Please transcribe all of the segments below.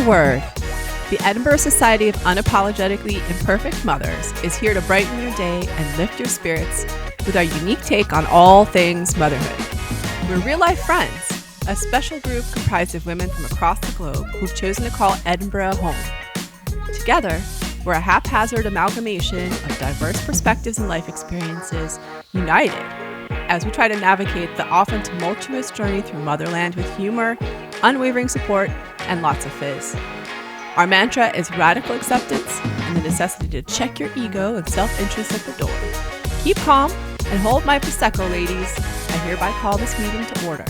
the word. The Edinburgh Society of Unapologetically Imperfect Mothers is here to brighten your day and lift your spirits with our unique take on all things motherhood. We're real-life friends, a special group comprised of women from across the globe who've chosen to call Edinburgh home. Together, we're a haphazard amalgamation of diverse perspectives and life experiences, united as we try to navigate the often tumultuous journey through motherland with humor, unwavering support, and lots of fizz. Our mantra is radical acceptance and the necessity to check your ego and self-interest at the door. Keep calm and hold my Prosecco, ladies. I hereby call this meeting to order.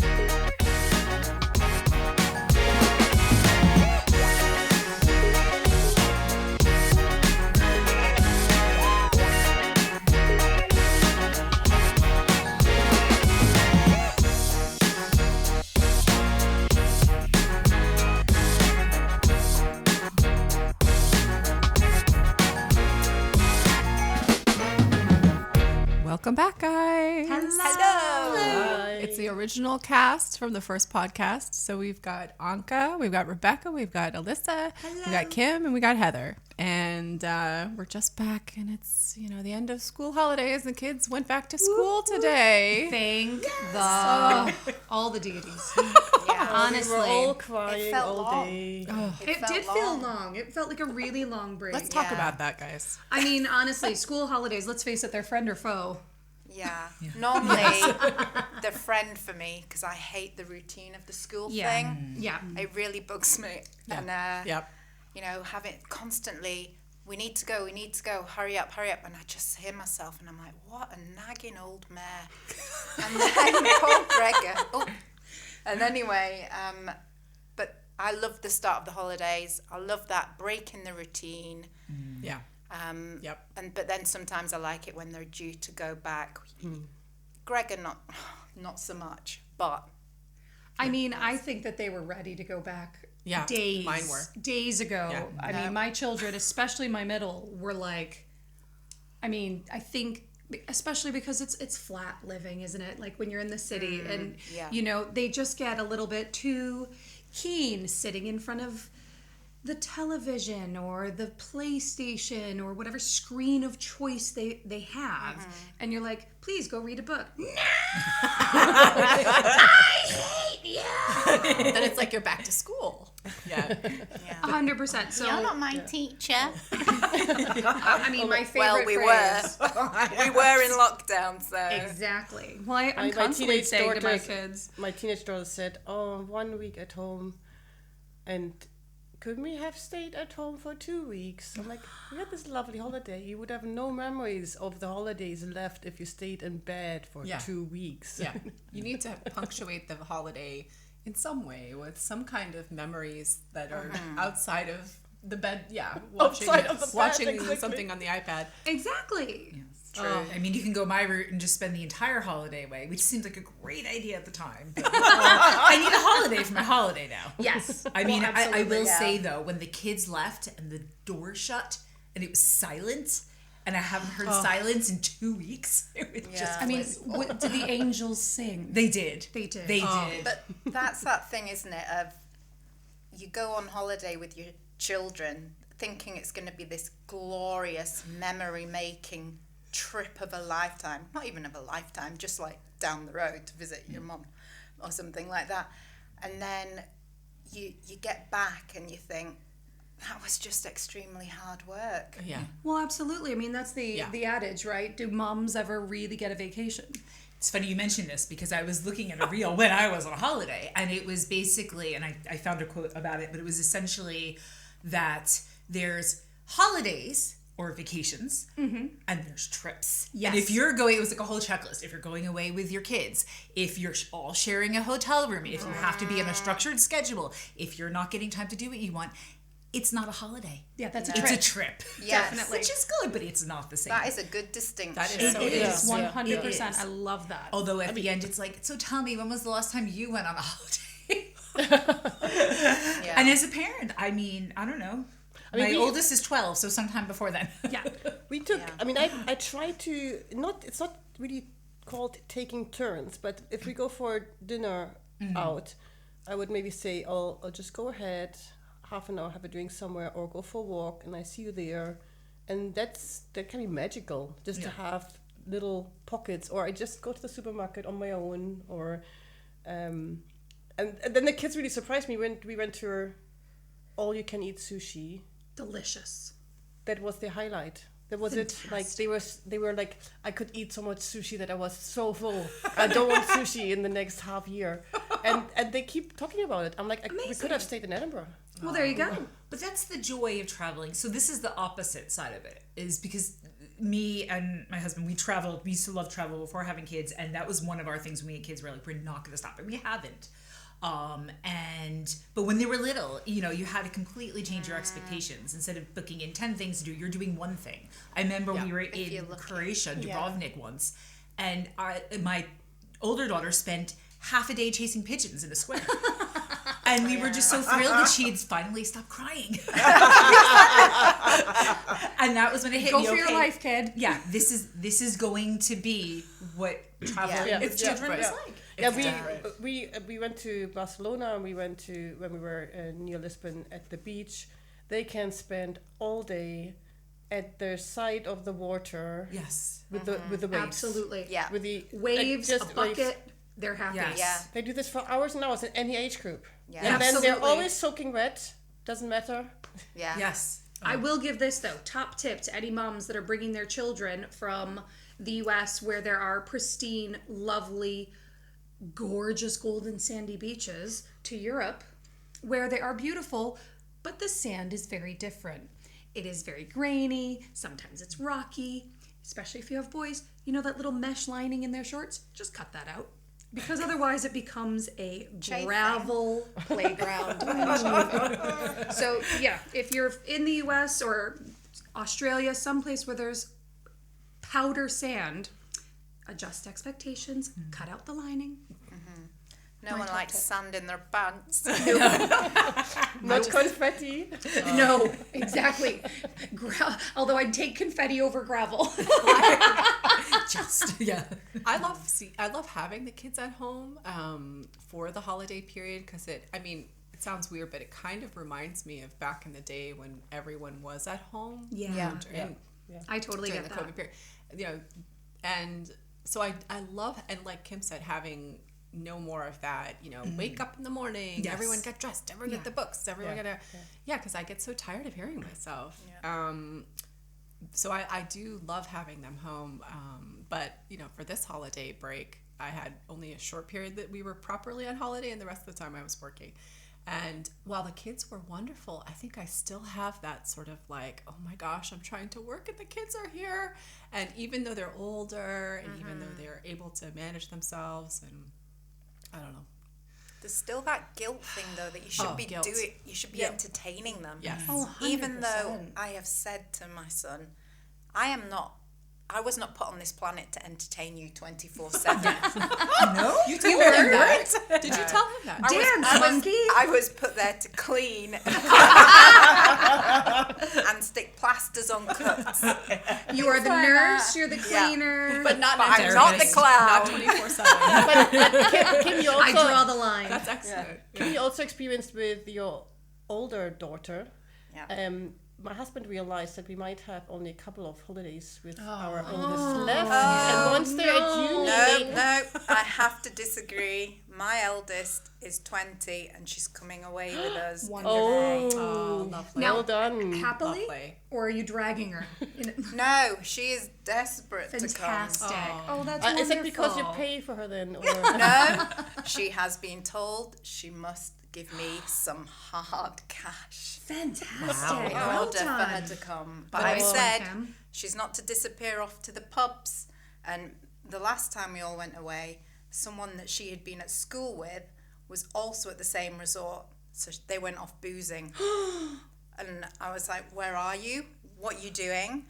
Welcome back, guys. Hello. It's the original cast from the first podcast. So we've got Anke, we've got Rebecca, we've got Alisa, we've got Kim, and we got Heather. And we're just back, and it's, the end of school holidays. The kids went back to school today. Thank all the deities. Yeah, honestly, we were all crying felt all long. day. it did feel long. It felt like a really long break. Let's talk about that, guys. I mean, honestly, school holidays, let's face it, they're friend or foe. Yeah. Normally, the friend for me, because I hate the routine of the school thing. Yeah. It really bugs me. Yeah. And, have it constantly, we need to go, hurry up. And I just hear myself and I'm like, what a nagging old mare. And then poor Gregor. Oh. And anyway, but I love the start of the holidays. I love that break in the routine. Yeah. But then sometimes I like it when they're due to go back. Gregor not so much, but I mean, I think that they were ready to go back. Yeah, days, mine were. Days ago. Yeah. I mean, my children, especially my middle, were like, I think especially because it's flat living, isn't it? Like when you're in the city and they just get a little bit too keen sitting in front of the television or the PlayStation or whatever screen of choice they have. And you're like, please go read a book. No! I hate you! Then it's like you're back to school. Yeah. 100%. So you're not my teacher. I mean, my favorite Well, we phrase. were. We were in lockdown, so. Exactly. Well, I'm constantly saying to my kids. My teenage daughter said, 1 week at home, and couldn't we have stayed at home for 2 weeks? I'm like, we had this lovely holiday. You would have no memories of the holidays left if you stayed in bed for 2 weeks. Yeah. You need to punctuate the holiday in some way with some kind of memories that are outside of the bed. Yeah. Watching exactly. something on the iPad. Exactly. It's true. I mean, you can go my route and just spend the entire holiday away, which seems like a great idea at the time. But I need a holiday for my holiday now. Yes. I mean, I will say, though, when the kids left and the door shut and it was silent, and I haven't heard silence in 2 weeks, it was just... I mean, did the angels sing? They did. They did. They did. But that's that thing, isn't it, of you go on holiday with your children thinking it's going to be this glorious memory-making trip of a lifetime. Not even of a lifetime, just like down the road to visit your mum or something like that. And then you get back and you think, that was just extremely hard work. Yeah. Well, absolutely. I mean, that's the adage, right? Do moms ever really get a vacation? It's funny you mentioned this because I was looking at a reel when I was on holiday, and it was basically, and I found a quote about it, but it was essentially that there's holidays or vacations and there's trips. Yes. And if you're going, it was like a whole checklist. If you're going away with your kids, if you're all sharing a hotel room, if you have to be on a structured schedule, if you're not getting time to do what you want, it's not a holiday. Yeah, that's a It's trip. a trip. Yes. Definitely. Which is good, but it's not the same. That is a good distinction. That is so It good. is 100%. It is. I love that. Although at the end, it's like, so tell me, when was the last time you went on a holiday? Yeah. And as a parent, I mean, I don't know. My oldest is 12, so sometime before then. Yeah. We took, I mean, I try to, it's not really called taking turns, but if we go for dinner out, I would maybe say, I'll just go ahead, half an hour, have a drink somewhere, or go for a walk, and I see you there, and that can be magical. Just to have little pockets, or I just go to the supermarket on my own, or and then the kids really surprised me when we went to all you can eat sushi. Delicious. That was the highlight. That was Fantastic. it. Like they were like, I could eat so much sushi that I was so full. I don't want sushi in the next half year. And they keep talking about it. I'm like, we could have stayed in Edinburgh. Well, there you go. But that's the joy of traveling. So this is the opposite side of it, is because me and my husband, we traveled. We used to love travel before having kids, and that was one of our things when we had kids. We're like, we're not going to stop, and we haven't. But when they were little, you know, you had to completely change your expectations. Instead of booking in 10 things to do, you're doing one thing. I remember we were in Croatia, Dubrovnik once, and my older daughter spent half a day chasing pigeons in a square. And we were just so thrilled that she had finally stopped crying. And that was when it hit me. Go for your life, kid. Yeah, this is going to be what traveling with children is like. We went to Barcelona, and we went to, when we were near Lisbon, at the beach. They can spend all day at the side of the water. Yes. With the waves. Absolutely. Yeah. With the Waves, a bucket, waves. they're happy. Yes. Yeah. They do this for hours and hours in any age group. Yeah. And then they're Absolutely. always soaking wet. Doesn't matter. Yeah. Yes. I will give this, though, top tip to any moms that are bringing their children from the U.S. where there are pristine, lovely, gorgeous golden sandy beaches to Europe where they are beautiful, but the sand is very different. It is very grainy. Sometimes it's rocky, especially if you have boys. You know that little mesh lining in their shorts? Just cut that out. Because otherwise it becomes a gravel playground. So yeah, if you're in the US or Australia, someplace where there's powder sand, adjust expectations, cut out the lining. No one likes sand in their pants. Not confetti. No, exactly. Although I'd take confetti over gravel. I love having the kids at home for the holiday period because it sounds weird, but it kind of reminds me of back in the day when everyone was at home. Yeah. I totally during get the that. COVID period. You know, and so I love, and like Kim said, having no more of that, you know, wake up in the morning, everyone get dressed, everyone get the books, everyone because I get so tired of hearing myself. So I do love having them home, but you know, for this holiday break I had only a short period that we were properly on holiday, and the rest of the time I was working. And while the kids were wonderful, I think I still have that sort of like, oh my gosh, I'm trying to work and the kids are here. And even though they're older and even though they're able to manage themselves, and I don't know. There's still that guilt thing though that you should be guilt. you should be entertaining them. Yes. Even though I have said to my son, I was not put on this planet to entertain you 24/7. No? You told him that? Did you tell him that? I was put there to clean and stick plasters on cuts. You are the nurse, you're the cleaner. But not I'm not the clown. Not 24/7. Kim, you I also, draw the line. That's excellent. Kim, you also experienced with your older daughter. Yeah. My husband realized that we might have only a couple of holidays with our oldest left. And once they're at uni, No, I have to disagree. My eldest is 20 and she's coming away with us. Oh, lovely. Now, well done. happily, Lovely. or are you dragging her? No, she is desperate to come. Fantastic. Oh, that's Is wonderful. it because you pay for her then? Or? No, she has been told she must give me some hard cash Fantastic. in Well order for her done. to come. But Nice I one, said Kim. she's not to disappear off to the pubs. And the last time we all went away, someone that she had been at school with was also at the same resort. So they went off boozing. And I was like, where are you? What are you doing?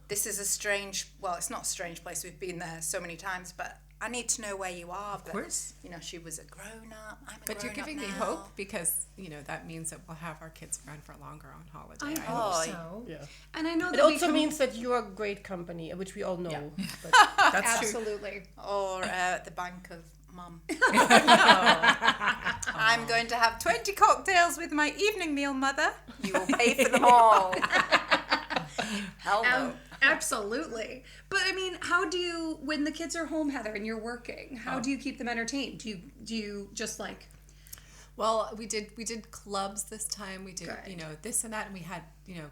This is a strange, well, it's not a strange place. We've been there so many times, but I need to know where you are. Of course. You know, she was a grown-up. I'm a But you're grown-up giving me now. hope because, you know, that means that we'll have our kids around for longer on holiday. I hope. hope so. Yeah. And I know It that we also can... means that you are great company, which we all know. But That's true. Absolutely. Or at the bank of Mum. I'm going to have 20 cocktails with my evening meal, Mother. You will pay for them all. Hell no. Absolutely. But I mean, how do you, when the kids are home, Heather, and you're working, how do you keep them entertained? Do you just like... Well, we did clubs this time. We did, Good. this and that, and we had,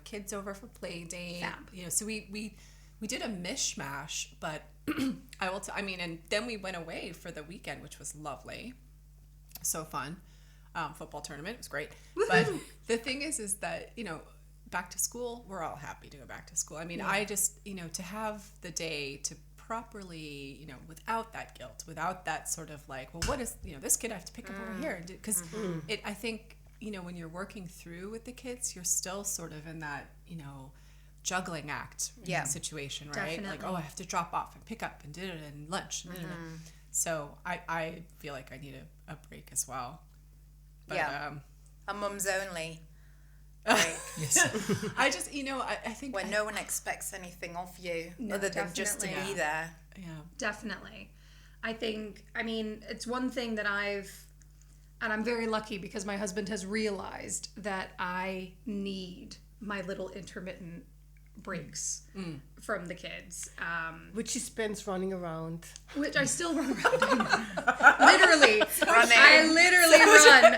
kids over for play date. Fab. So we did a mishmash, but and then we went away for the weekend, which was lovely. So fun. Football tournament was great. Woo-hoo. But the thing is that, back to school, we're all happy to go back to school. I mean, I just, to have the day to properly, without that guilt, without that sort of like, well, what is, this kid I have to pick up over here? Because I think, when you're working through with the kids, you're still sort of in that, juggling act situation, right? Definitely. Like, I have to drop off and pick up and do it and lunch. So I feel like I need a break as well. But, a mum's only. Yes. I just, I think when no one expects anything of you other than just to be there. Yeah. Definitely. It's one thing that and I'm very lucky because my husband has realized that I need my little intermittent breaks from the kids. Which he spends running around. Which I still run around. Literally. Running.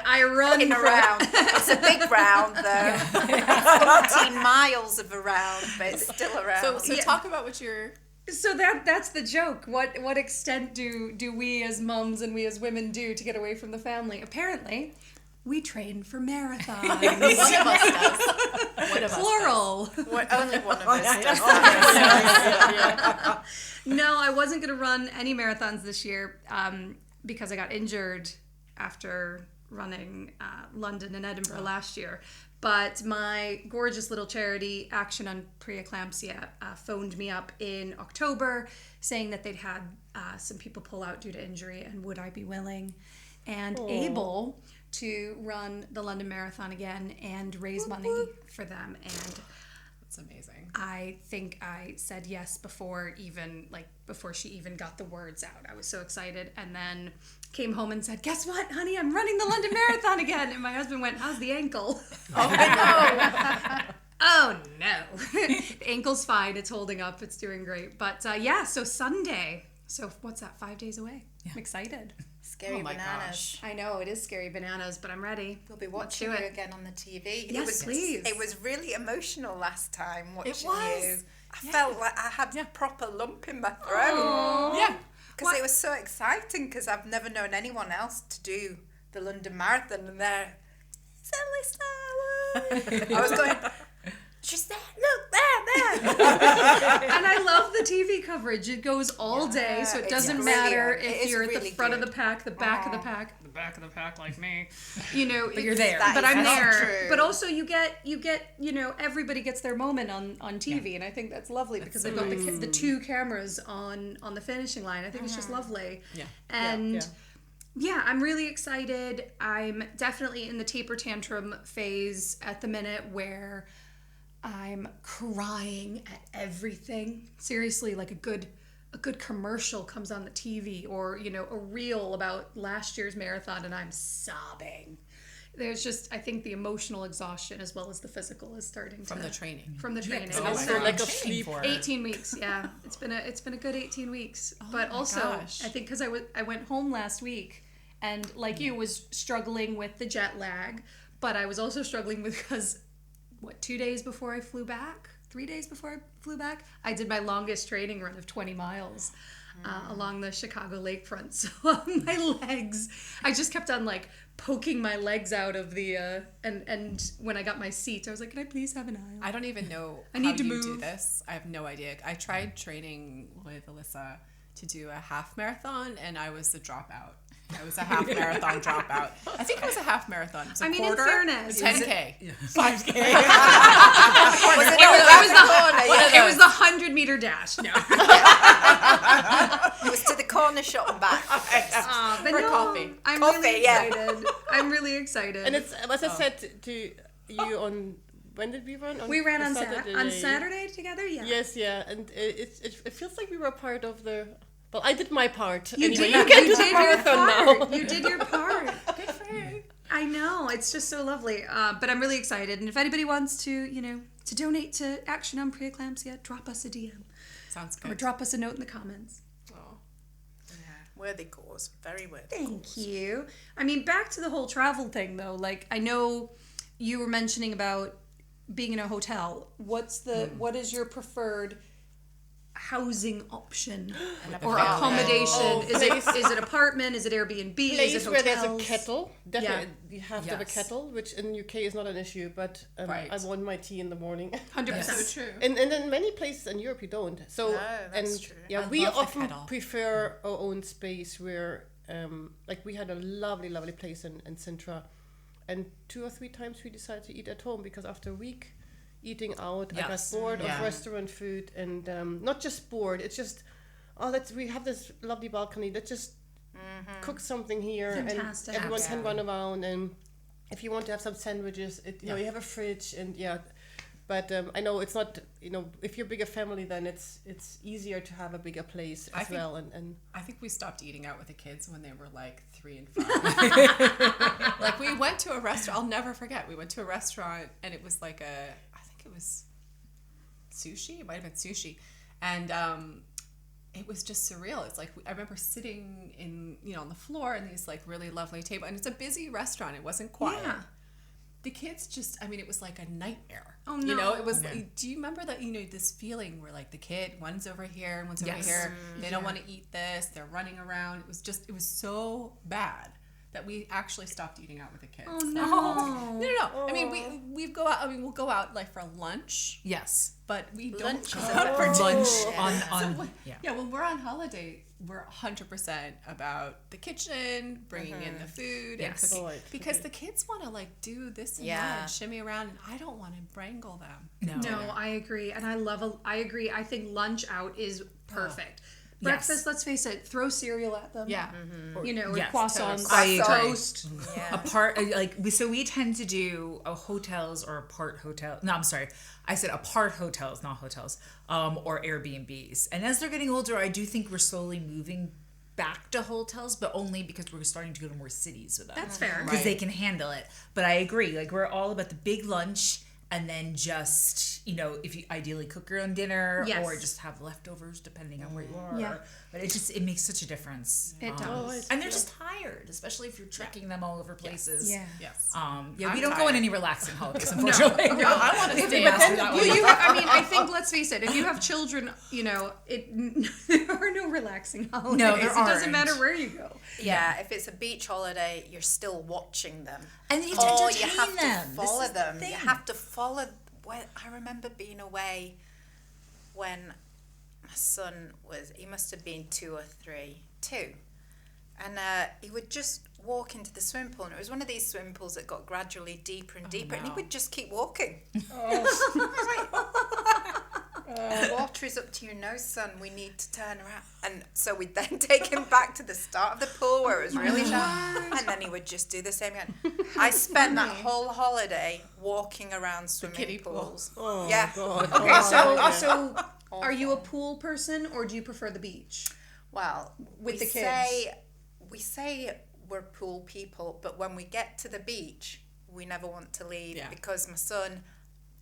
I run In a round. It's a big round, though. 14 miles of a round, but it's still a round. So talk about what you're... So that's the joke. What extent do we as mums and we as women do to get away from the family? Apparently, we train for marathons. One of us does. One of us Plural. Only one of us does. No, I wasn't going to run any marathons this year because I got injured after running London and Edinburgh last year. But my gorgeous little charity, Action on Preeclampsia, phoned me up in October saying that they'd had some people pull out due to injury and would I be willing and able to run the London Marathon again and raise money for them. And That's amazing. I think I said yes before she even got the words out. I was so excited, and then came home and said, "Guess what, honey? I'm running the London Marathon again." And my husband went, "How's the ankle?" Oh no, the ankle's fine. It's holding up. It's doing great. But so Sunday. So what's that? 5 days away. Yeah. I'm excited. Scary bananas. Gosh. I know it is scary bananas, but I'm ready. We'll be watching you again on the TV. Yes, please. It was really emotional last time watching was. you. I felt like I had a proper lump in my throat. Aww. Yeah. Because it was so exciting because I've never known anyone else to do the London Marathon and they're, it's Alisa. I was going, she's there, look, there. And I love the TV coverage. It goes all day, so it it's doesn't brilliant. matter It if is you're at the really front of good. the pack, the back of the pack, the back of the pack like me. But you're there. That But is I'm not there. true. But also you get everybody gets their moment on TV, and I think that's lovely because they've got the two cameras on the finishing line. I think it's just lovely. Yeah. And yeah, I'm really excited. I'm definitely in the taper tantrum phase at the minute where I'm crying at everything. Seriously, like a good commercial comes on the TV or, a reel about last year's marathon and I'm sobbing. There's just, I think the emotional exhaustion as well as the physical is starting From the training. From the training. Oh It's my been God. of sleep. 18 weeks, yeah. It's been a good 18 weeks. But my also, gosh. I think because I went home last week and like you was struggling with the jet lag, but I was also struggling because 2 days before I flew back? 3 days before I flew back? I did my longest training run of 20 miles along the Chicago lakefront. So my legs, I just kept on like poking my legs out of the, and when I got my seat, I was like, can I please have an aisle? I don't even know I need how to you move. do this. I have no idea. I tried training with Alisa to do a half marathon, and I was the dropout. I was a half marathon dropout. I think it was a half marathon. It was a I mean, in quarter, fairness, 10K. 5K. It was the 100-meter dash. No. It was to the corner shop and back. But For no, coffee. I'm Coffee, really yeah. excited. I'm really excited. And it's, as I said to you on, when did we run? we ran on Saturday. Saturday together. Yeah. Yes, yeah, and it feels like we were part of the Well, I did my part. You Anyway, did. you can You do the did your marathon part. now. You did your part. Good for you. I know, it's just so lovely. But I'm really excited. And if anybody wants to, to donate to Action on Preeclampsia, drop us a DM. Sounds Or good. drop us a note in the comments. Worthy cause. Very worthy Thank cause. you. I mean, back to the whole travel thing, though. Like, I know you were mentioning about being in a hotel. What is your preferred housing option or apartment. accommodation? Is it apartment? Is it Airbnb? Place is it where hotels? there's a kettle. Definitely, Yeah. you have to have a Yes. kettle, which in UK is not an issue. But Right. I want my tea in the morning. 100%. So true. And in many places in Europe you don't. So No, that's and true. yeah, I we love the often kettle. prefer our own space where like we had a lovely place in Sintra, and 2 or 3 times we decided to eat at home because after a week eating out I got Yes. bored Yeah. of restaurant food, and not just bored, it's just we have this lovely balcony, let's just cook something here. Fantastic. And everyone can Yeah. run around, and if you want to have some sandwiches, you have a fridge, and but I know it's not, if you're a bigger family, then it's easier to have a bigger place I as think- well. And I think we stopped eating out with the kids when they were like 3 and 5. Like we went to a restaurant. I'll never forget. We went to a restaurant and it was like I think it was sushi. It might have been sushi, and it was just surreal. It's like I remember sitting on the floor in these like really lovely table, and it's a busy restaurant. It wasn't quiet. Yeah. The kids just, it was like a nightmare. Oh, You know, no. it was, do you remember that, this feeling where like the kid, one's over here and one's over Yes. here, they don't want to eat this, they're running around. It was so bad that we actually stopped eating out with the kids. Oh, no. No. I mean, we'll go out like for lunch, Yes. but we don't Lunch go is out a for bit- Lunch Yeah. on yeah, when we're on holiday, we're 100% about the kitchen, bringing in the food, Yes. and cooking, Oh, it's because the kids want to like do this and Yeah. that and shimmy around, and I don't want to wrangle them. No, I agree. And I agree. I think lunch out is perfect. Breakfast, let's face it, throw cereal at them. Yeah, Or Yes, croissants, I agree. toast. Yeah. apart so we tend to do hotels or apart hotel. No, I'm sorry. I said apart hotels, not hotels. Or Airbnbs. And as they're getting older, I do think we're slowly moving back to hotels, but only because we're starting to go to more cities with them. That's fair. Because they can handle it. But I agree. Like we're all about the big lunch, and then just, if you ideally cook your own dinner Yes. or just have leftovers depending on where you are. Yeah. But it makes such a difference. It does. And they're just tired, especially if you're trekking them all over places. Yeah. yes. We I'm don't go on tired. any relaxing holidays, unfortunately. No, I want to stay but out then- for that Well, one. I think, let's face it, if you have children, there are no relaxing holidays. No, there It doesn't aren't. matter where you go. Yeah, if it's a beach holiday, you're still watching them. And you have to Or entertain you have them. to This follow is the them. You thing. have to follow. I remember being away when my son he must have been 2 or 3, 2. And he would just walk into the swimming pool. And it was one of these swimming pools that got gradually deeper and deeper. And he no. would just keep walking. Water is up to your nose, son. We need to turn around. And so we'd then take him back to the start of the pool where it was really shallow. And then he would just do the same again. I spent that whole holiday walking around swimming kiddie pools. oh Yeah. God. Okay, so are you a pool person or do you prefer the beach? Well, With we the kids. we say we're pool people, but when we get to the beach, we never want to leave Yeah. because my son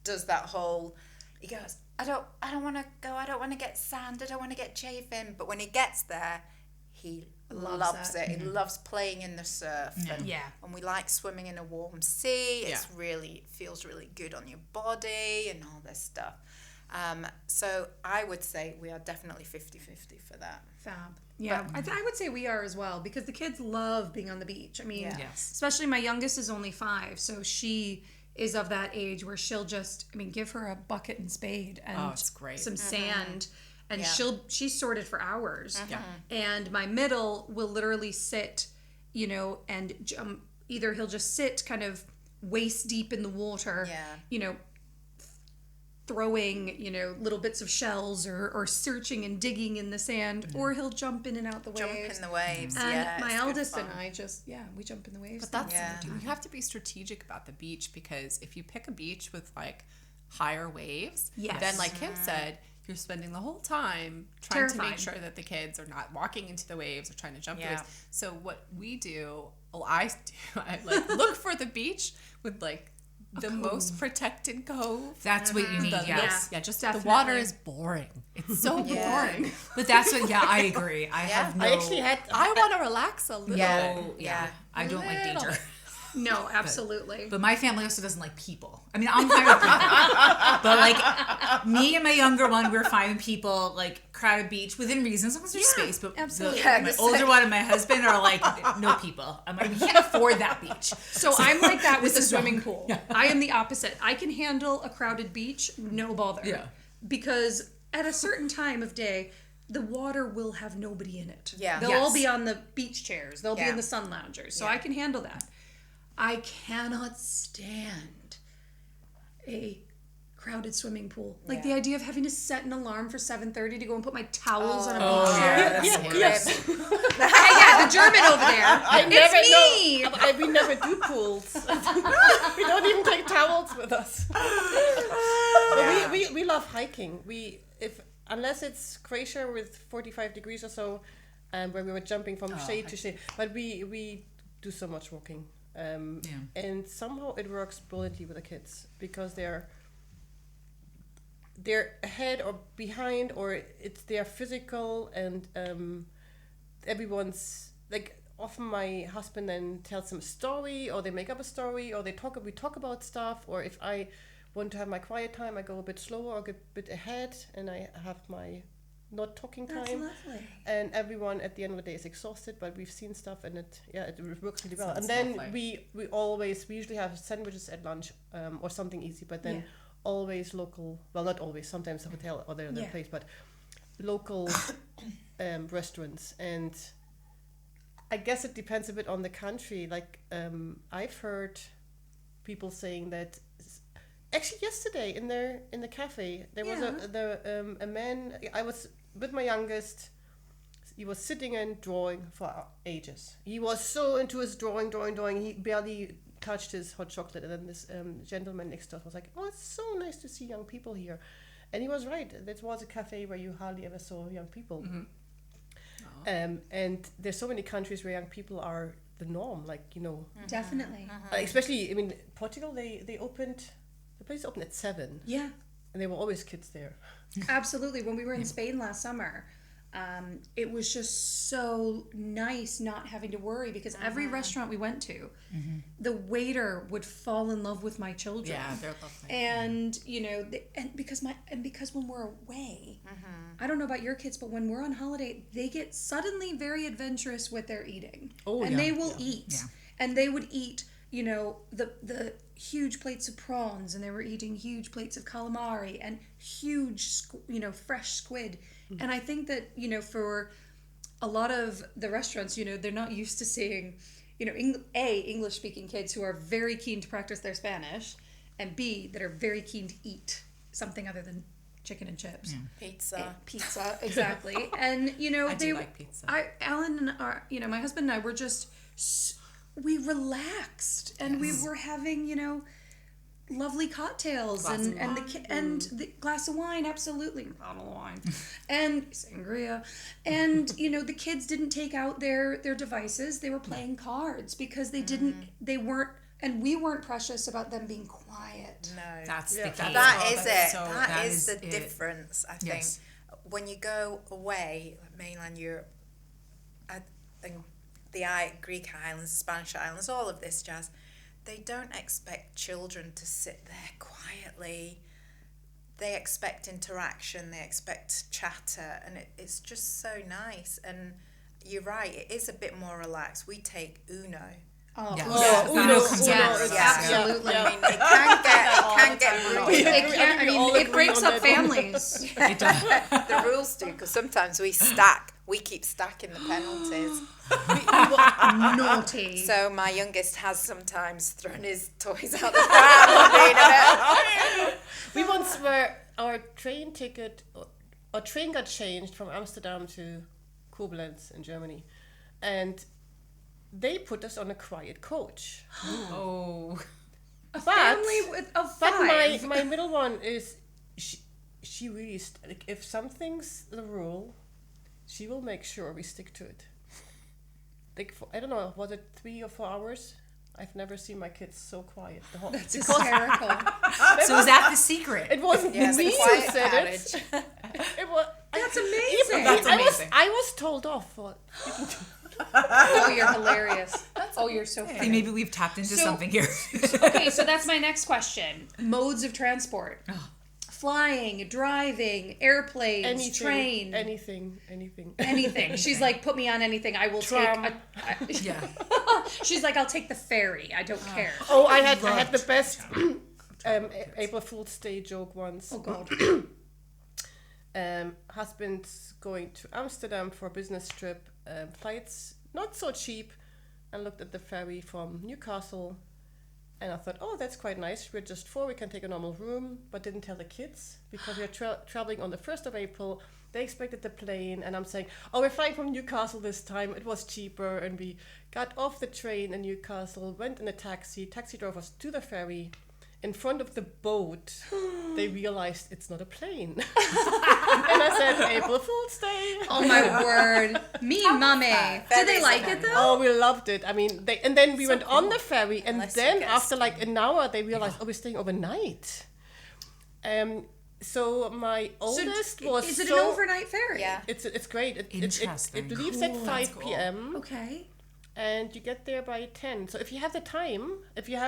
does that whole. He goes, I don't want to go. I don't want to get sand. I don't want to get chafing. But when he gets there, he loves it. He loves playing in the surf. And, Yeah. and we like swimming in a warm sea. Yeah. It feels really good on your body and all this stuff. So I would say we are definitely 50-50 for that. Fab. Yeah, I would say we are as well because the kids love being on the beach. I mean, Yeah. Yes. especially my youngest is only 5, so she is of that age where she'll just, give her a bucket and spade and Oh, it's great. some sand, and Yeah. she's sorted for hours. Yeah. And my middle will literally sit, and either he'll just sit kind of waist deep in the water, Yeah. throwing, little bits of shells or searching and digging in the sand, or he'll jump in and out the Jump waves. in the waves. And yeah, my it's good eldest fun. and I just, we jump in the waves. But that's Yeah. you have to be strategic about the beach because if you pick a beach with like higher waves, Yes. then like Kim said, you're spending the whole time trying to make Terrified. sure that the kids are not walking into the waves or trying to jump the Yeah. waves. So what we do, I like look for the beach with like the most protected cove. That's what you need. The Yeah. most- yeah, just Definitely. the water is boring. It's so boring. But that's what. Yeah, I agree. I have no. I actually had. I want to relax a little. Oh, yeah. I don't like Little. danger. No, absolutely. But my family also doesn't like people. I mean, I'm fine with people. But like me and my younger one, we're fine with people, like crowded beach within reason, as long as there's space. But absolutely. my older one and my husband are like, no people. I'm like, we can't afford that beach. So I'm like that with the is swimming pool. I am the opposite. I can handle a crowded beach, no bother. Yeah. Because at a certain time of day, the water will have nobody in it. Yeah. They'll Yes. all be on the beach chairs. They'll be Yeah. in the sun loungers. So I can handle that. I cannot stand a crowded swimming pool. Like the idea of having to set an alarm for 7:30 to go and put my towels on a beach chair. Yes. Hey, yeah, the German over there. It's me. We never do pools. We don't even take towels with us. But we love hiking. Unless it's Croatia with 45 degrees or so, where we were jumping from shade to shade. But we do so much walking. And somehow it works brilliantly with the kids because they're ahead or behind, or they're physical, and everyone's like. Often my husband then tells them a story, or they make up a story, or we talk about stuff, or if I want to have my quiet time, I go a bit slower or a bit ahead, and I have my not talking time. That's lovely. And everyone at the end of the day is exhausted, but we've seen stuff, and it works really well. And then lovely. we usually have sandwiches at lunch, or something easy, but then always local. Well, not always. Sometimes a hotel or their place, but local restaurants. And I guess it depends a bit on the country. Like I've heard people saying that. Actually, yesterday in the cafe, there was a man. I was with my youngest. He was sitting and drawing for ages. He was so into his drawing. He barely touched his hot chocolate. And then this gentleman next to us was like, "Oh, it's so nice to see young people here." And he was right. That was a cafe where you hardly ever saw young people. Mm-hmm. And there's so many countries where young people are the norm. Like Definitely. especially Portugal. They opened. The place opened at 7. Yeah. And there were always kids there. Absolutely. When we were in Spain last summer, it was just so nice not having to worry, because every restaurant we went to, the waiter would fall in love with my children. Yeah, they're lovely. And because when we're away, I don't know about your kids, but when we're on holiday, they get suddenly very adventurous with their eating. They will eat. Yeah. And they would eat, the huge plates of prawns, and they were eating huge plates of calamari and huge, fresh squid. And I think that, for a lot of the restaurants, they're not used to seeing, English-speaking kids who are very keen to practice their Spanish, and B, that are very keen to eat something other than chicken and chips. Pizza, exactly. And, I do like pizza. Alan and my husband and I were just... we relaxed, and we were having, lovely cocktails and the glass of wine, absolutely, bottle of wine, and sangria, and the kids didn't take out their devices. They were playing cards because we weren't precious about them being quiet. No, That's the key. That is it. So that is the it. difference, I think. Yes. When you go away, like mainland Europe, I think the Greek islands, Spanish islands, all of this jazz, they don't expect children to sit there quietly. They expect interaction, they expect chatter, and it's just so nice. And you're right, it is a bit more relaxed. We take Uno. Absolutely. I mean, it can get brutal. It breaks up families. It does. The rules do, because sometimes we keep stacking the penalties. Naughty. So my youngest has sometimes thrown his toys out the pram. We once were, our train got changed from Amsterdam to Koblenz in Germany, and they put us on a quiet coach. A family of 5. But my middle one she really, like, if something's the rule, she will make sure we stick to it. Like, I don't know, was it 3 or 4 hours? I've never seen my kids so quiet. That's hysterical. So is that the secret? It wasn't me it's a who quiet said marriage. it. It was. That's amazing. That's amazing. I was told off for. Oh, you're hilarious. You're so I think funny. maybe we've tapped into something here. Okay, so that's my next question. Modes of transport. Flying, driving, airplanes, train. Anything. Anything. She's like, put me on anything. I will Tram. take. Yeah. She's like, I'll take the ferry. I don't care. Oh, I had the best April Fool's Day joke once. Oh God. Husband's going to Amsterdam for a business trip. Flights not so cheap, and looked at the ferry from Newcastle. And I thought, oh, that's quite nice. We're just 4, we can take a normal room, but didn't tell the kids because we're traveling on the 1st of April. They expected the plane, and I'm saying, oh, we're flying from Newcastle this time. It was cheaper, and we got off the train in Newcastle, went in a taxi. Taxi drove us to the ferry. In front of the boat, they realized it's not a plane. And I said, April Fool's Day. Oh my word. Mean mummy. Did they like it though? Oh, we loved it. I mean, then we So went on the ferry, and Unless you then get after like an hour, they realized, oh, we're staying overnight. So my oldest was Is it so, an overnight ferry? Yeah. It's great. It Interesting. leaves at 5 p.m. Okay. and you get there by 10. So if you have the time, if you're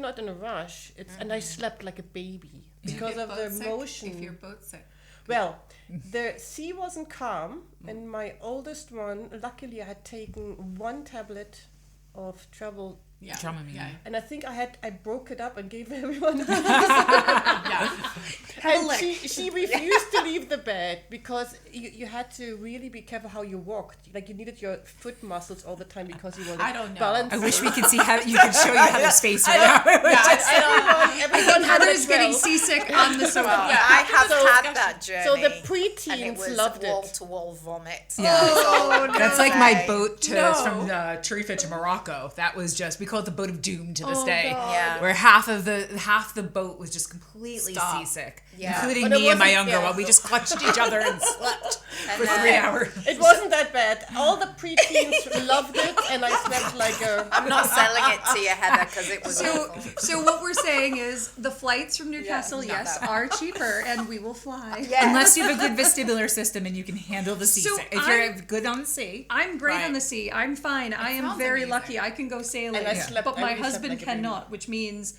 not in a rush, and I slept like a baby because of the motion. If you're boat sick. Well, the sea wasn't calm, and my oldest one, luckily I had taken 1 tablet of travel, Dramamine. Yeah. and I think I broke it up and gave everyone a piece. Yeah. And she refused to leave the bed because you had to really be careful how you walked. Like, you needed your foot muscles all the time because you were I don't know. balanced. I wish we could see how you could show you Heather's face right now. Everyone had Heather's a getting drill. seasick on the sofa. Well, I have had that journey. So the and it preteens was loved it. wall-to-wall vomit. Yeah. Oh, That's like my boat No. from Tarifa to Morocco. That was just, we call it the boat of doom to this day. God. Yeah. Where half the boat was just completely Stop. seasick, Yeah. including But it me and my wasn't- younger yeah. one. We just clutched each other and slept And for then- 3 hours. It wasn't that bad. All the preteens loved it, and I slept like a... I'm not selling it to you, Heather, because it was awful. So what we're saying is the flights from Newcastle, not yes, that. are cheaper, and we will fly. Yeah. Unless you have a good vestibular system and you can handle the sea. So If you're good on the sea. I'm great Right. on the sea. I'm fine. I am sounds very amazing. lucky. I can go sailing. And I slept- but I my really slept husband like a baby. cannot, which means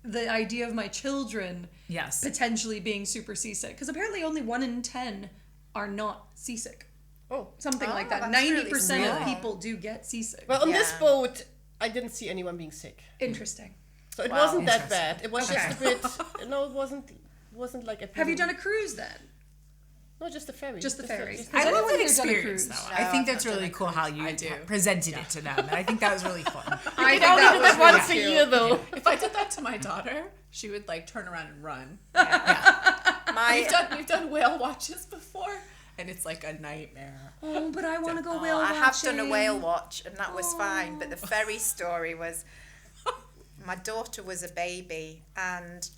the idea of my children Yes. potentially being super seasick. Because apparently only 1 in 10 are not seasick. Oh. Something like that. that's 90% really of small. people do get seasick. Well, on this Yeah. boat, I didn't see anyone being sick. Interesting. So it Wow. wasn't that bad. It was Okay. just a bit... No, it wasn't like a... Have you done a cruise then? No, just the ferry. Just the ferry. just- I Has love anyone that here done a experience, cruise? though. No, I think I've that's not done really a cool how you I do. presented it to them. And I think that was really fun. I think I only that did was that once really a cute. year, though. If I did that to my daughter, she would like turn around and run. We've done whale watches before, and it's like a nightmare. Oh, but I want to go whale I watching. have done a whale watch, and that was fine. But the ferry story was, my daughter was a baby, and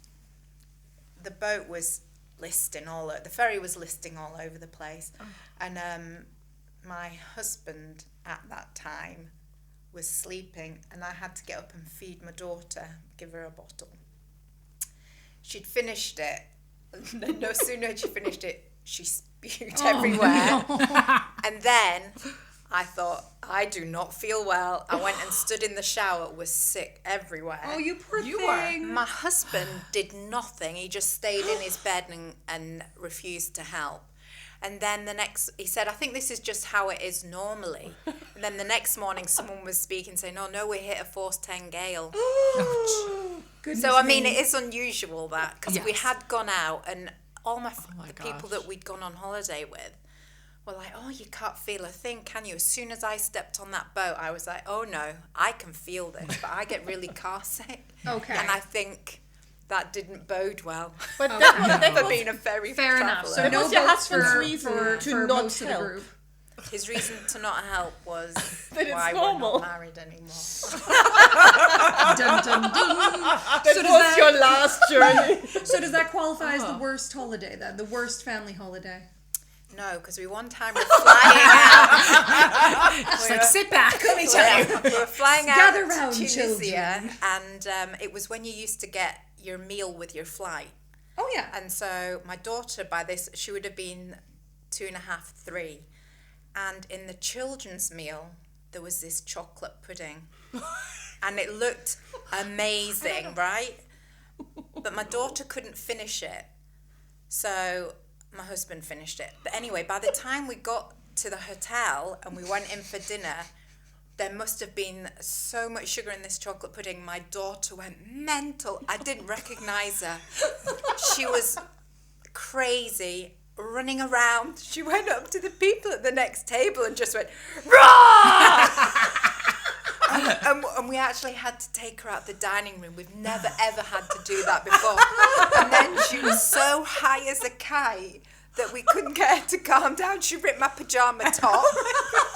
the boat was the ferry was listing all over the place, and my husband at that time was sleeping, and I had to get up and feed my daughter, give her a bottle. She'd finished it, and no sooner had she finished it, she spewed everywhere. And then I thought, I do not feel well. I went and stood in the shower, was sick everywhere. Oh, you poor You are. thing. My husband did nothing. He just stayed in his bed and refused to help. And then he said, I think this is just how it is normally. And then the next morning, someone was speaking, saying, oh no, we hit a force 10 gale. Goodness So, I mean, me. it is unusual that, because we Yes. had gone out, and all my the people gosh. that we'd gone on holiday with were like, oh, you can't feel a thing, can you? As soon as I stepped on that boat, I was like, oh no, I can feel this, but I get really car sick. Okay. And I think that didn't bode well But that for being a ferry Fair enough. traveller. So That no was your boats husband's for, reason for, to for not most of the help. group. His reason to not help was it's why normal. we're not married anymore. Dun, dun, dun. That So does was that- your last journey. So does that qualify as the worst holiday then? The worst family holiday? No, because we one time were flying out. Just like, sit back, let me tell you. We were flying out Gather to round, Tunisia, children. and it was when you used to get your meal with your flight. Oh yeah. And so my daughter, by this, she would have been 2.5, 3. And in the children's meal, there was this chocolate pudding. And it looked amazing, right? But my daughter couldn't finish it. So my husband finished it. But anyway, by the time we got to the hotel and we went in for dinner, there must have been so much sugar in this chocolate pudding. My daughter went mental. I didn't recognize her. She was crazy, running around. She went up to the people at the next table and just went, "Rah!" and we actually had to take her out the dining room. We've never ever had to do that before. And then she was so high as a kite that we couldn't get her to calm down. She ripped my pajama top.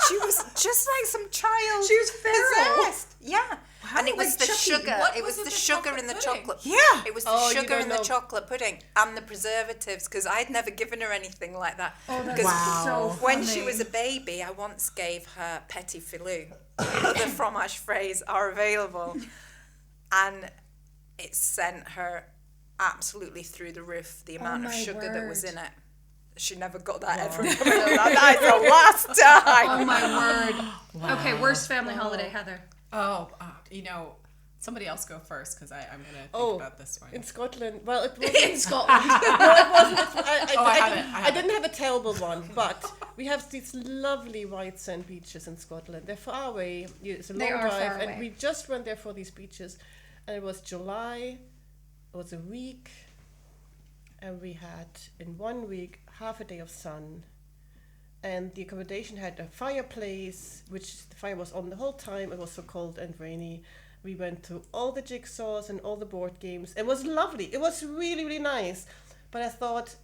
She was just like some child. She was feral. Possessed. Yeah. And it was like the Chucky. sugar. What It was was the in the sugar in the chocolate pudding? chocolate. Yeah. It was the Oh, you sugar don't in the know. chocolate pudding and the preservatives, because I'd never given her anything like that. Oh, that's 'Cause so funny. when she was a baby, I once gave her petit filou. Other fromage phrase are available. And it sent her absolutely through the roof, the amount of my sugar that was word. in it. She never got that ever again. That is the last time. Oh my word. Okay, worst family holiday, Heather. Oh, somebody else go first because I'm going to think Oh, about this one. in Scotland. Well, it wasn't. In Scotland. I didn't have a terrible one, but we have these lovely white sand beaches in Scotland. They're far away. It's a long They are drive, far and away. we just went there for these beaches, and it was July. It was a week, and we had in 1 week half a day of sun, and the accommodation had a fireplace, which the fire was on the whole time. It was so cold and rainy. We went through all the jigsaws and all the board games. It was lovely. It was really, really nice. But I thought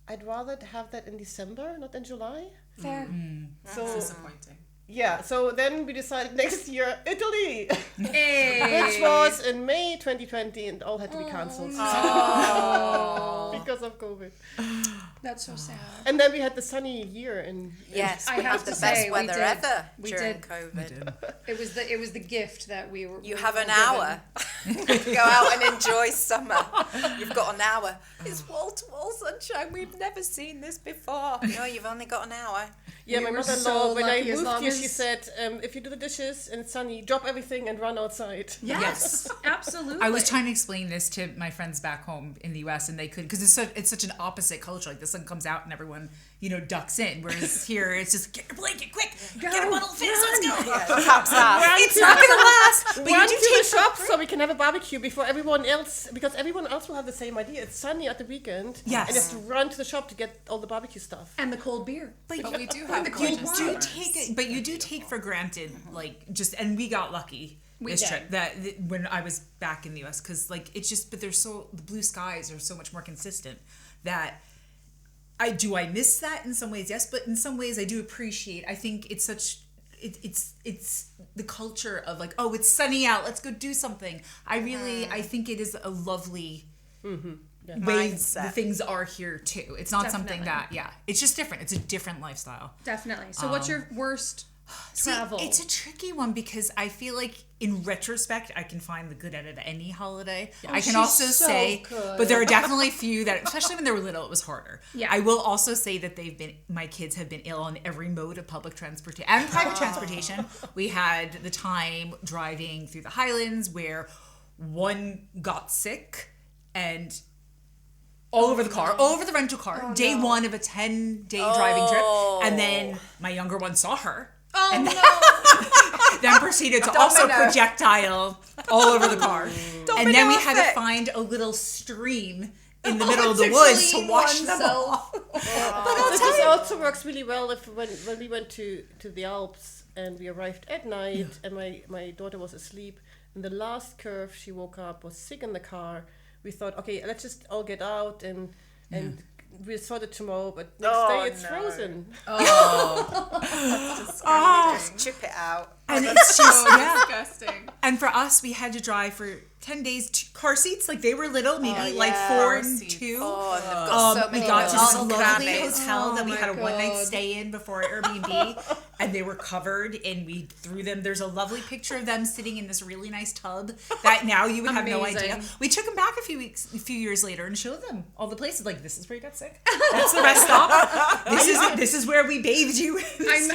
I'd rather have that in December, not in July. Fair. So Disappointing. yeah, so then we decided next year Italy, Hey. which was in May 2020, and all had to be cancelled because of COVID. That's so sad. And then we had the sunny year in Yes, I we have had the to best say, we weather did. ever We during did. COVID. It was the gift that we were. You we have were an given. hour. Go out and enjoy summer. You've got an hour. It's wall-to-wall sunshine. We've never seen this before. No, you've only got an hour. Yeah, We my were mother-in-law, so when I lucky as moved long here, as- she said, if you do the dishes and it's sunny, drop everything and run outside. Yes, absolutely. I was trying to explain this to my friends back home in the U.S. and they couldn't, because it's such an opposite culture. Like the sun comes out and everyone, ducks in. Whereas here it's just get your blanket quick, get a bottle of fizz, let's go. Taps out. It's not gonna last. But Run you do to the take shop so we can have a barbecue before everyone else, because everyone else will have the same idea. It's sunny at the weekend. Yes. And you have to run to the shop to get all the barbecue stuff. and the cold beer. But we do have you gorgeous do summers. take it, but you do take for granted, and we got lucky this did. trip that when I was back in the U.S. because it's just, but the blue skies are so much more consistent that I miss that in some ways, yes, but in some ways I do appreciate. I think it's such. It's the culture of it's sunny out, let's go do something. I think it is a lovely way Mindset. the things are here too. It's not something Definitely. that it's just different. It's a different lifestyle. Definitely. So, what's your worst travel? See, it's a tricky one because I feel like in retrospect I can find the good out of any holiday. I can she's also so say, good. but there are definitely few that, especially when they were little, it was harder. Yeah. I will also say that my kids have been ill on every mode of public transportation and private transportation. We had the time driving through the Highlands where one got sick and all over the car, all over the rental car, day one of a 10-day driving trip. And then my younger one saw her. Oh no! Then proceeded to also Domino. projectile all over the car. And then we had to effect. find a little stream in the middle of the woods to wash them off. But this also works really well when we went to the Alps and we arrived at night and my daughter was asleep. In the last curve, she woke up, was sick in the car. We thought, okay, let's just all get out and we saw it tomorrow, but next day it's frozen. Just chip it out. And it's just disgusting. And for us, we had to drive for 10 days. Car seats, like they were little, maybe like yeah. 4 Car and seats. 2. Oh, and they've got so We many got to this little lovely crannies. hotel that we Oh had a my one-night God. stay in before Airbnb, and they were covered, and we threw them. There's a lovely picture of them sitting in this really nice tub that now you would have no Amazing. idea. We took them back a few years later and showed them all the places. Like, this is where you got sick. That's the rest stop. This is where we bathed you.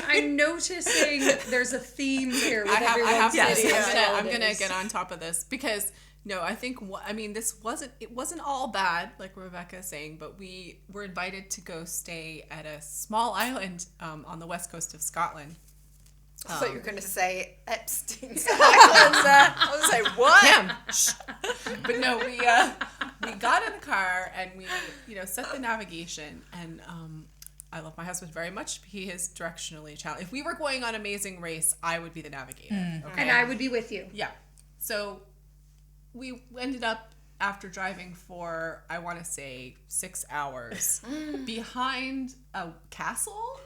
I'm noticing there's a theme here with everyone I have sitting to. on I'm gonna holidays. get on top of this because no, I think it wasn't all bad like Rebecca is saying, but we were invited to go stay at a small island on the west coast of Scotland. I thought you were going to say Epstein's Island there. I was like, what? Him. But no, we got in the car and we set the navigation and I love my husband very much. He is directionally challenged. If we were going on Amazing Race, I would be the navigator. Okay? And I would be with you. Yeah. So we ended up after driving for, I want to say 6 hours behind a castle,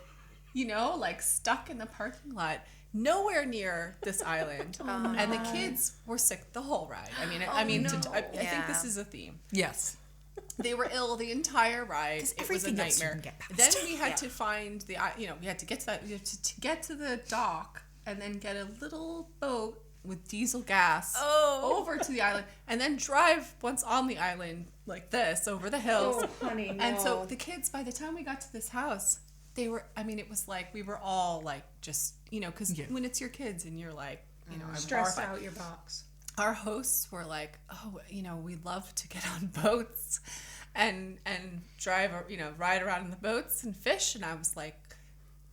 like stuck in the parking lot, nowhere near this island. And the kids were sick the whole ride. I think this is a theme. Yes. They were ill the entire ride. It was a everything else you nightmare. can get past. Then we had to find we had to get to that. We had to get to the dock and then get a little boat with diesel gas over to the island, and then drive once on the island like this over the hills. Oh, honey, no. And so the kids, by the time we got to this house, they were. I mean, it was like we were all like just because when it's your kids and you're like I'm Stress horrified. out your box. Our hosts were like, we'd love to get on boats and drive, ride around in the boats and fish. And I was like,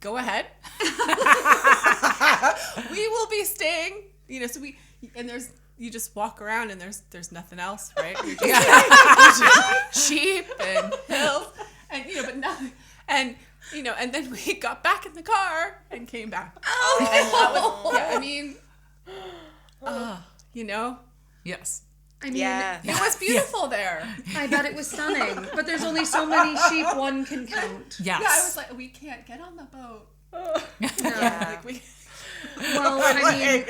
go ahead. We will be staying, so you just walk around and there's nothing else, right? You're just sheep and hills and, but nothing. And, and then we got back in the car and came back. Yes. I mean, It was beautiful there. I bet it was stunning. But there's only so many sheep one can count. Yes. Yeah, I was like, we can't get on the boat. Yeah. Well, I mean,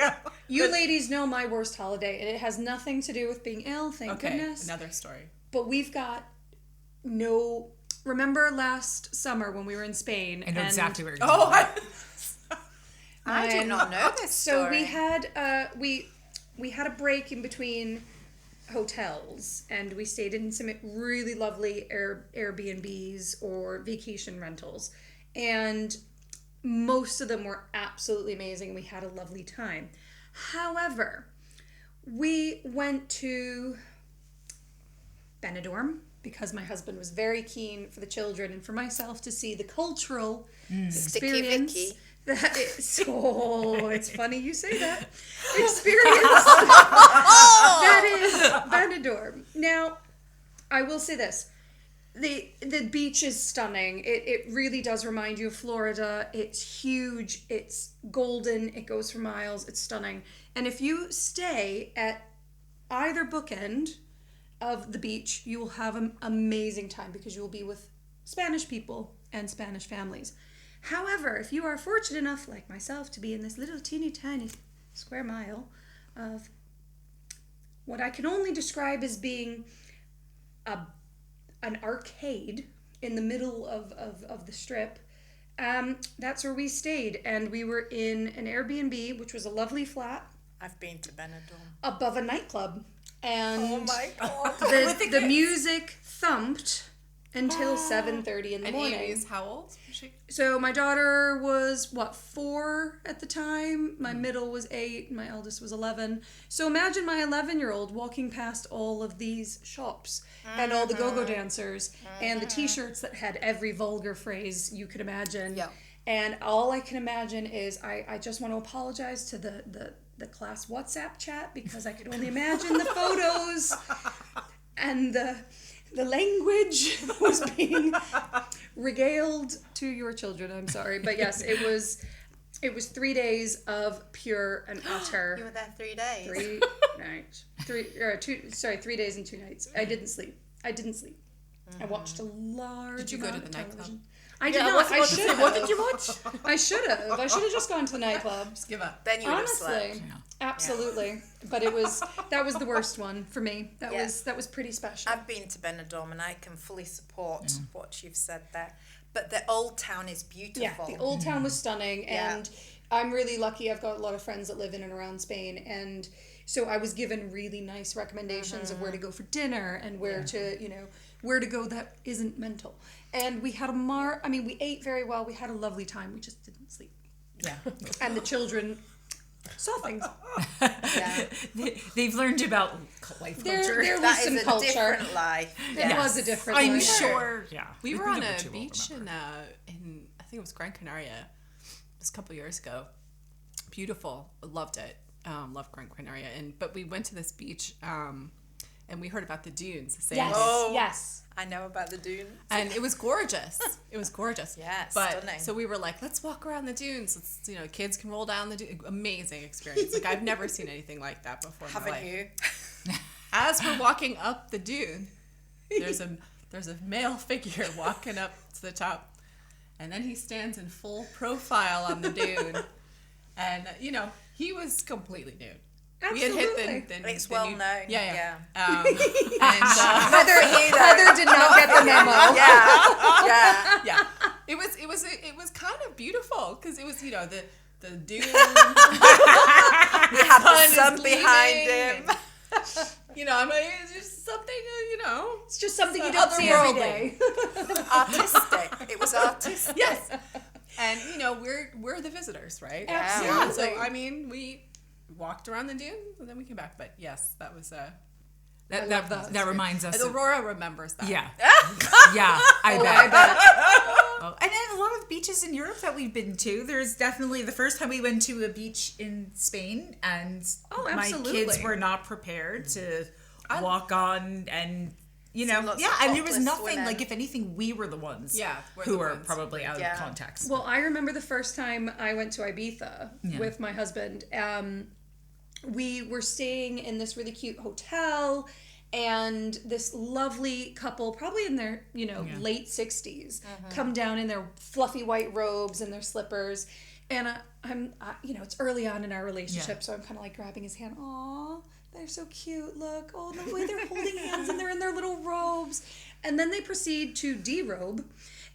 you ladies know my worst holiday, and it has nothing to do with being ill, thank goodness. Another story. But we've got no... Remember last summer when we were in Spain? I know and exactly where you're going. I did not know this story. So we had we had a break in between hotels, and we stayed in some really lovely Airbnbs or vacation rentals, and most of them were absolutely amazing. We had a lovely time. However, we went to Benidorm because my husband was very keen for the children and for myself to see the cultural experience. Vicky. That is, it's funny you say that. Experience. That is Benidorm. Now, I will say this. The beach is stunning. It really does remind you of Florida. It's huge. It's golden. It goes for miles. It's stunning. And if you stay at either bookend of the beach, you will have an amazing time because you will be with Spanish people and Spanish families. However, if you are fortunate enough, like myself, to be in this little teeny tiny square mile of what I can only describe as being an arcade in the middle of the strip, that's where we stayed. And we were in an Airbnb, which was a lovely flat. I've been to Benidorm. Above a nightclub. And Oh my God. the music thumped until 7:30 in the And morning. Amy's how old? Was she? So my daughter was 4 at the time. My middle was 8. My eldest was 11. So imagine my 11-year-old walking past all of these shops and all the go-go dancers and the T-shirts that had every vulgar phrase you could imagine. Yeah. And all I can imagine is I just want to apologize to the class WhatsApp chat because I could only imagine the photos and the language that was being regaled to your children. I'm sorry. But yes, it was 3 days of pure and utter. You were there 3 days. 3 nights. 3 days and 2 nights. I didn't sleep. I watched a large Did you go to amount the of nightclub? television. I did not. I should have. What did you watch? I should have. I should have just gone to the nightclub. Just give up. Then you would have Honestly, slept. absolutely. But that was the worst one for me. That Yeah. was pretty special. I've been to Benidorm and I can fully support what you've said there. But the old town is beautiful. Yeah, the old town was stunning, Yeah. and I'm really lucky. I've got a lot of friends that live in and around Spain, and so I was given really nice recommendations of where to go for dinner and where to go that isn't mental. And we had we ate very well. We had a lovely time. We just didn't sleep. Yeah. And the children saw things. Yeah. They've learned about life culture. There was That some is a culture. different life. It was a different I'm life. sure. Yeah. We were We've on never a too well beach remembered. in I think it was Gran Canaria. It was a couple years ago. Beautiful. Loved it. Loved Gran Canaria. But we went to this beach and we heard about the dunes. The same Yes, Oh. yes. I know about the dunes. And it was gorgeous. It was gorgeous. Yeah, but stunning. so we were like, let's walk around the dunes. Let's, kids can roll down the dunes. Amazing experience. Like I've never seen anything like that before in my Haven't life. you? As we're walking up the dune, there's a male figure walking up to the top, and then he stands in full profile on the dune, and he was completely nude. Absolutely. We had hit the It's well known. Yeah. Yeah. Heather did not get the memo. Yeah. Yeah. It was kind of beautiful because it was the dune. We had the sun is behind gleaming him. It's just something, It's just something you don't see every day. Artistic. It was artistic. Yes. And we're the visitors, right? Absolutely. So we walked around the dune and then we came back. But yes, that was That reminds us. And Aurora remembers that. Yeah. Yeah, I bet. Oh, and then a lot of beaches in Europe that we've been to, there's definitely the first time we went to a beach in Spain and my absolutely. kids were not prepared to walk on and lots of and there was topless nothing women. like if anything we were the ones we're who the were ones. probably out Yeah. of context. Well, I remember the first time I went to Ibiza with my husband. We were staying in this really cute hotel, and this lovely couple, probably in their late 60s, come down in their fluffy white robes and their slippers, and it's early on in our relationship, so I'm kind of like grabbing his hand. Aw, they're so cute. Look, oh, the way they're holding hands and they're in their little robes, and then they proceed to derobe,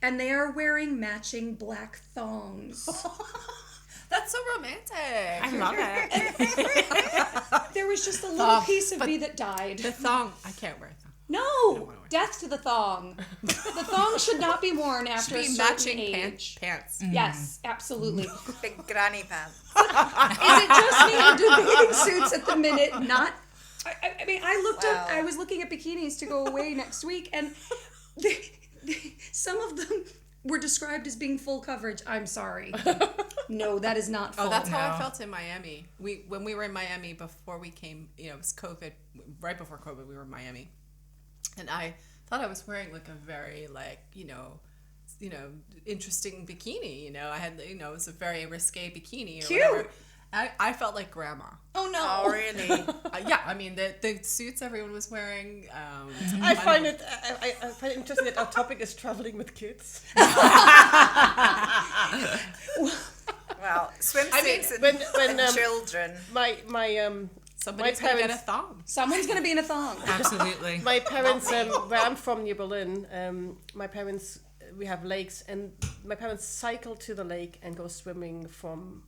and they are wearing matching black thongs. That's so romantic. I love it. There was just a little piece of me that died. The thong. I can't wear a thong. No, death to the thong. The thong should not be worn after a Be certain matching age. pants. Yes, absolutely. Big granny pants. Is it just me, or do bathing suits at the minute not? I mean, I looked up. Wow. I was looking at bikinis to go away next week, and some of them were described as being full coverage. I'm sorry. No, that is not full. Oh, that's how I No. felt in Miami. When we were in Miami before we came, it was COVID. Right before COVID, we were in Miami, and I thought I was wearing like a very interesting bikini. I had it was a very risque bikini. Or Cute. Whatever. I felt like grandma. Oh no. Oh, really? Yeah, I mean the suits everyone was wearing. I find it interesting that our topic is traveling with kids. Well, swimsuits and children. My Somebody's my gonna get a parents- thong. Someone's gonna be in a thong. Absolutely. My parents, where I'm from, near Berlin, my parents, we have lakes, and my parents cycle to the lake and go swimming from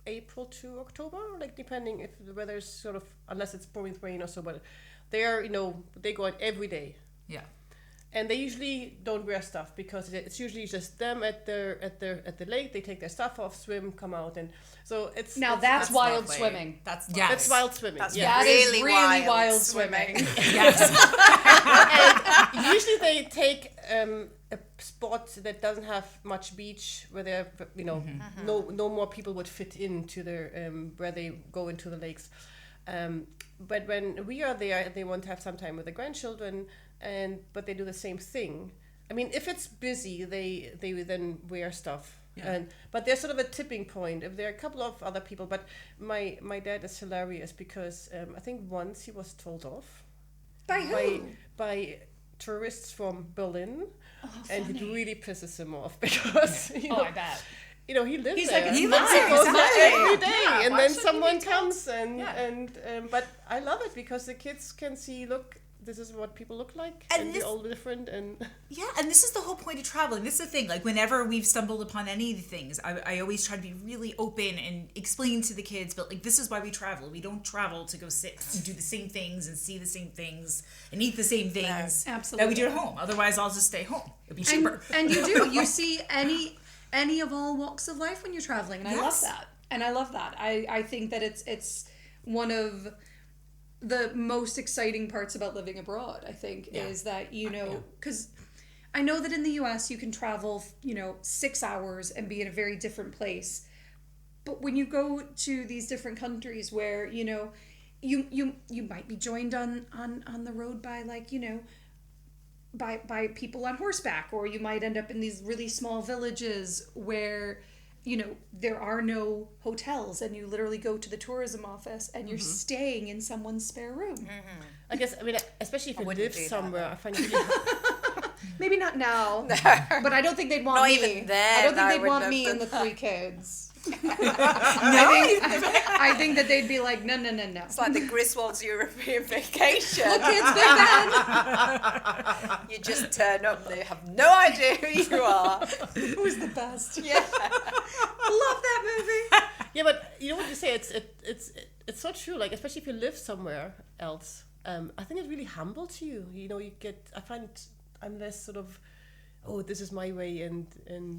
April to October, like depending if the weather's sort of, unless it's pouring with rain or so, but they're, they go out every day. Yeah. And they usually don't wear stuff because it's usually just them at the lake. They take their stuff off, swim, come out, and so it's Now it's- that's wild lovely. swimming. That's Yeah. that's wild swimming. That's yeah. That is Really really wild wild swimming. swimming. Yes. And usually they take a spot that doesn't have much beach where there no more people would fit into their where they go into the lakes. But when we are there, they want to have some time with the grandchildren, but they do the same thing. I mean, if it's busy, they then wear stuff. Yeah. But there's sort of a tipping point. If there are a couple of other people, but my dad is hilarious because I think once he was told off By who? by tourists from Berlin, and it really pisses him off because I bet. you know, he lives He's there. like, He he lives lives there, He goes there every day, Yeah, and why then should he someone be told? comes and but I love it because the kids can see, look, this is what people look like, And and this- they're all different, and Yeah, and this is the whole point of traveling. This is the thing. Like, whenever we've stumbled upon any of the things, I always try to be really open and explain to the kids, but like, this is why we travel. We don't travel to go sit and do the same things and see the same things and eat the same things that we do at home. Otherwise, I'll just stay home. It'll be cheaper. And you see any of all walks of life when you're traveling, and I love Yes. that. And I love that. I think that it's one of the most exciting parts about living abroad, I think, is that, you know, because I know that in the US you can travel, 6 hours and be in a very different place. But when you go to these different countries where, you might be joined on the road by, like, by people on horseback, or you might end up in these really small villages where there are no hotels, and you literally go to the tourism office and you're staying in someone's spare room. I guess, I mean, especially if you wouldn't live do that, somewhere, I find it really Maybe not now, but I don't think they'd want Not me. even then, I don't think I they'd wouldn't want have me done and the that. 3 kids. No, I think that they'd be like, no. It's like the Griswold's European vacation. Kids, Big Ben. You just turn up and they have no idea who you are. It was the best. Yeah. Love that movie. Yeah, but you know what you say, it's so true. Like, especially if you live somewhere else, I think it really humbles you. You know, I find I'm less sort of, oh, this is my way, and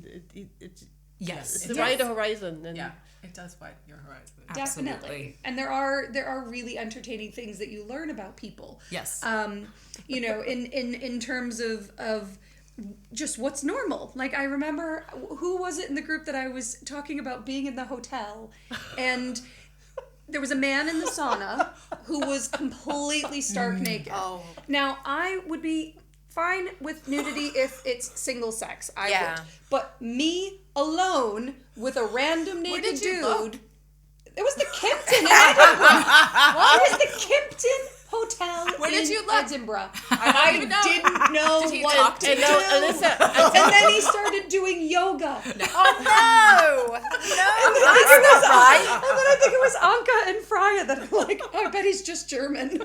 it yes, it's the wider horizon. And Yeah, it does widen your horizon. Definitely. Absolutely. And there are really entertaining things that you learn about people. Yes. In terms of just what's normal. Like, I remember, who was it in the group that I was talking about being in the hotel, and there was a man in the sauna who was completely stark naked. Oh. Now, I would be fine with nudity if it's single sex. I would. But me alone with a random naked did you dude. look? It was the Kimpton in Edinburgh. It was the Kimpton Hotel Where did in you look? Edinburgh. don't even know. Didn't know Did he what talk to to do. you? Alyssa, And then he started doing yoga. Oh no! And That's then not right. I think it was Anke and Freya that I'm like, oh, I bet he's just German.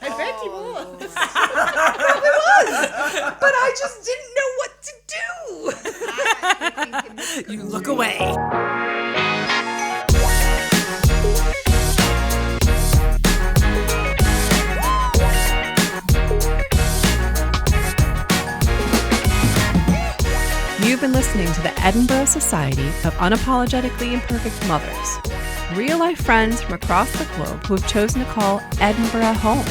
I bet he was. Probably was. But I just didn't know what to do. You look away. You've been listening to the Edinburgh Society of Unapologetically Imperfect Mothers, real-life friends from across the globe who have chosen to call Edinburgh home.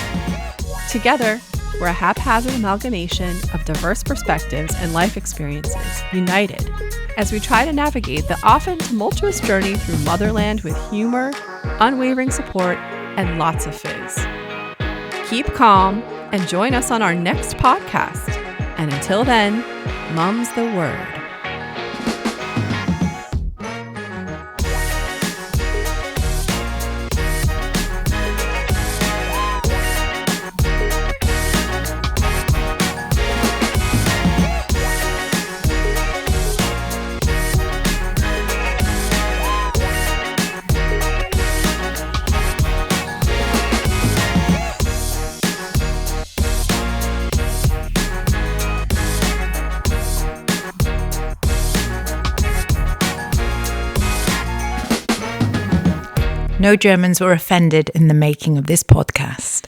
Together, we're a haphazard amalgamation of diverse perspectives and life experiences, united as we try to navigate the often tumultuous journey through motherland with humor, unwavering support, and lots of fizz. Keep calm and join us on our next podcast. And until then, Mum's the word. No Germans were offended in the making of this podcast.